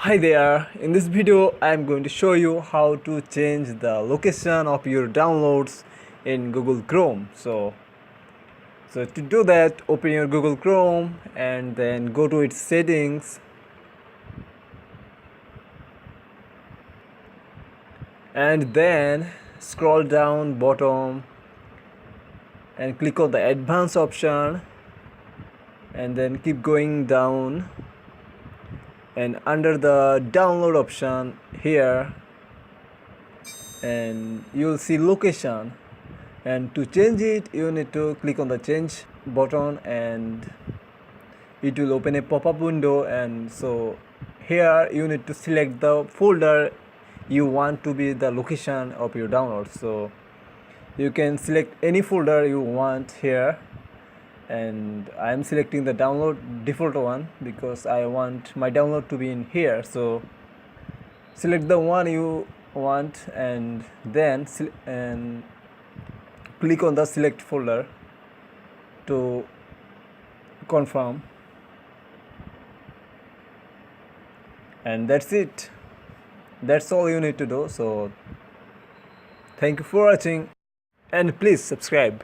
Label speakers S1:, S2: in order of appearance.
S1: Hi there, in this video I am going to show you how to change the location of your downloads in Google Chrome. So to do that, open your Google Chrome and then go to its settings and then scroll down bottom and click on the advanced option and then keep going down, and under the download option here and you'll see location, and to change it you need to click on the change button and it will open a pop-up window. And so here you need to select the folder you want to be the location of your download. So you can select any folder you want here, and I am selecting the download default one because I want my download to be in here. So select the one you want and then click on the select folder to confirm, and that's it. That's all you need to do. So thank you for watching and please subscribe.